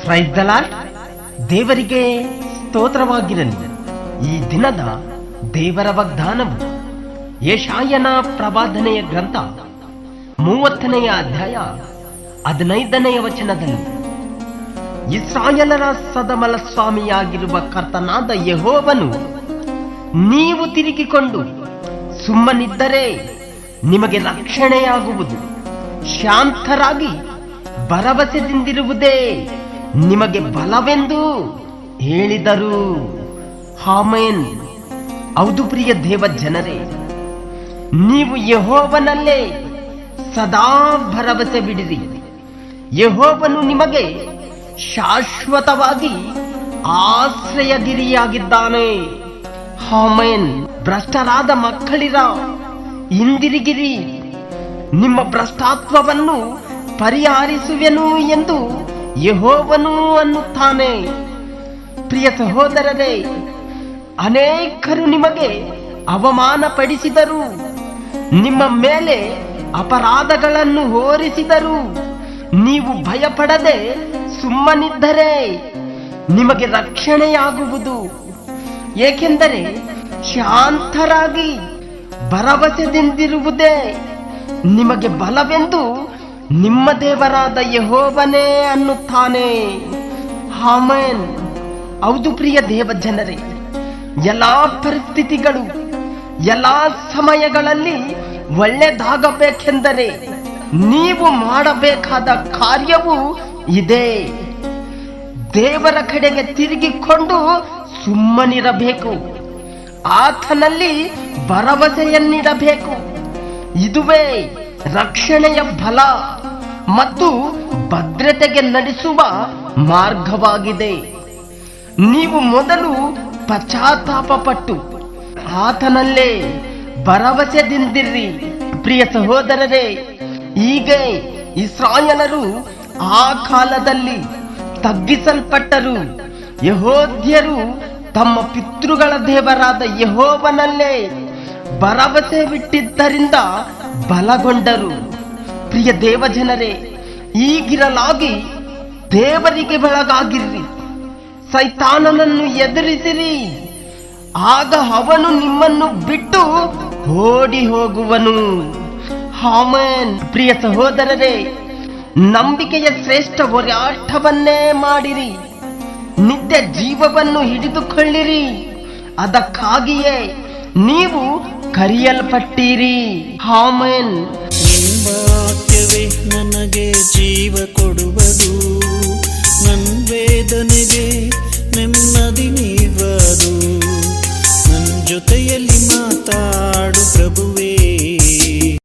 Praise the lord. ದೇವರಿಗೆ ಸ್ತೋತ್ರವಾಗಿರಲಿ. ಈ ದಿನದ ದೇವರ ವಾಗ್ದಾನವು ಯೆಶಾಯನ ಪ್ರವಾದನೆಯ ಗ್ರಂಥ 30ನೇ ಅಧ್ಯಾಯ 15ನೇ ವಚನದಲ್ಲಿ, ಇಸ್ರಾಯೇಲರ ಸದಮಲ ಸ್ವಾಮಿಯಾಗಿರುವ ಕರ್ತನಾದ ಯೆಹೋವನು, ನೀವು ತಿರುಗಿಕೊಂಡು ಸುಮ್ಮನಿದ್ದರೆ ನಿಮಗೆ ರಕ್ಷಣೆಯಾಗುವುದು, ಶಾಂತರಾಗಿ ಭರವಸೆದಿಂದಿರುವುದೇ ನಿಮಗೆ ಬಲವೆಂದು ಹೇಳಿದರು. ಆಮೆನ್. ಹೌದು ಪ್ರಿಯ ದೇವ ಜನರೇ, ನೀವು ಯೆಹೋವನಲ್ಲೇ ಸದಾ ಭರವಸೆ ಬಿಡಿರಿ. ಯೆಹೋವನು ನಿಮಗೆ ಶಾಶ್ವತವಾಗಿ ಆಶ್ರಯಗಿರಿಯಾಗಿದ್ದಾನೆ. ಆಮೆನ್. ಭ್ರಷ್ಟರಾದ ಮಕ್ಕಳಿರ ಹಿಂದಿರುಗಿರಿ, ನಿಮ್ಮ ಭ್ರಷ್ಟಾತ್ವವನ್ನು ಪರಿಹರಿಸುವೆನು ಎಂದು ಯೆಹೋವನು ಅನ್ನುತ್ತಾನೆ. ಪ್ರಿಯ ಸಹೋದರರೇ, ಅನೇಕರು ನಿಮಗೆ ಅವಮಾನ ಪಡಿಸಿದರು, ನಿಮ್ಮ ಮೇಲೆ ಅಪರಾಧಗಳನ್ನು ಹೊರಿಸಿದರು. ನೀವು ಭಯಪಡದೆ ಸುಮ್ಮನಿದ್ದರೆ ನಿಮಗೆ ರಕ್ಷಣೆಯಾಗುವುದು. ಏಕೆಂದರೆ ಶಾಂತರಾಗಿ ಭರವಸೆದಿಂದಿರುವುದೇ ನಿಮಗೆ ಬಲವೆಂದು ನಿಮ್ಮ ದೇವರಾದ ಯೆಹೋವನೇ ಅನ್ನುತ್ತಾನೆ. ಆಮೆನ್. ಹೌದು ಪ್ರಿಯ ದೇವ ಜನರೇ, ಎಲ್ಲಾ ಪರಿಸ್ಥಿತಿಗಳು, ಎಲ್ಲಾ ಸಮಯಗಳಲ್ಲಿ ಒಳ್ಳೆದಾಗಬೇಕೆಂದರೆ ನೀವು ಮಾಡಬೇಕಾದ ಕಾರ್ಯವು ಇದೆ. ದೇವರ ಕಡೆಗೆ ತಿರುಗಿಕೊಂಡು ಸುಮ್ಮನಿರಬೇಕು, ಆತನಲ್ಲಿ ಭರವಸೆಯನ್ನಿಡಬೇಕು. ಇದುವೇ ರಕ್ಷಣೆಯ ಬಲ ಮತ್ತು ಭದ್ರತೆಗೆ ನಡೆಸುವ ಮಾರ್ಗವಾಗಿದೆ. ನೀವು ಮೊದಲು ಪಶ್ಚಾತ್ತಾಪಪಟ್ಟು ಆತನಲ್ಲೇ ಭರವಸೆದಿಂದಿರ್ರಿ. ಪ್ರಿಯ ಸಹೋದರರೇ, ಹೀಗೆ ಇಸ್ರಾಯೇಲರು ಆ ಕಾಲದಲ್ಲಿ ತಗ್ಗಿಸಲ್ಪಟ್ಟರು. ಯೆಹೂದ್ಯರು ತಮ್ಮ ಪಿತೃಗಳ ದೇವರಾದ ಯೆಹೋವನಲ್ಲೇ ಭರವಸೆ ಬಿಟ್ಟಿದ್ದರಿಂದ ಬಲಗೊಂಡರು. ಪ್ರಿಯ ದೇವ ಜನರೇ, ಈಗಿರಲಾಗಿ ದೇವರಿಗೆ ಬೆಳಗಾಗಿರ್ರಿ, ಸೈತಾನನನ್ನು ಎದುರಿಸಿರಿ, ಆಗ ಅವನು ನಿಮ್ಮನ್ನು ಬಿಟ್ಟು ಓಡಿ ಹೋಗುವನು. ಆಮೆನ್. ಪ್ರಿಯ ಸಹೋದರರೇ, ನಂಬಿಕೆಯ ಶ್ರೇಷ್ಠ ಹೋರಾಟವನ್ನೇ ಮಾಡಿರಿ, ನಿತ್ಯ ಜೀವವನ್ನು ಹಿಡಿದುಕೊಳ್ಳಿರಿ. ಅದಕ್ಕಾಗಿಯೇ ನೀವು ಕರೆಯಲ್ಪಟ್ಟಿರಿ. ಆಮೆನ್. ನಿಮ್ಮ ವಾಕ್ಯವೇ ನನಗೆ ಜೀವ ಕೊಡುವುದು, ನನ್ನ ವೇದನೆಗೆ ನೆಮ್ಮದಿ ನೀಡುವುದು. ನನ್ನ ಜೊತೆಯಲ್ಲಿ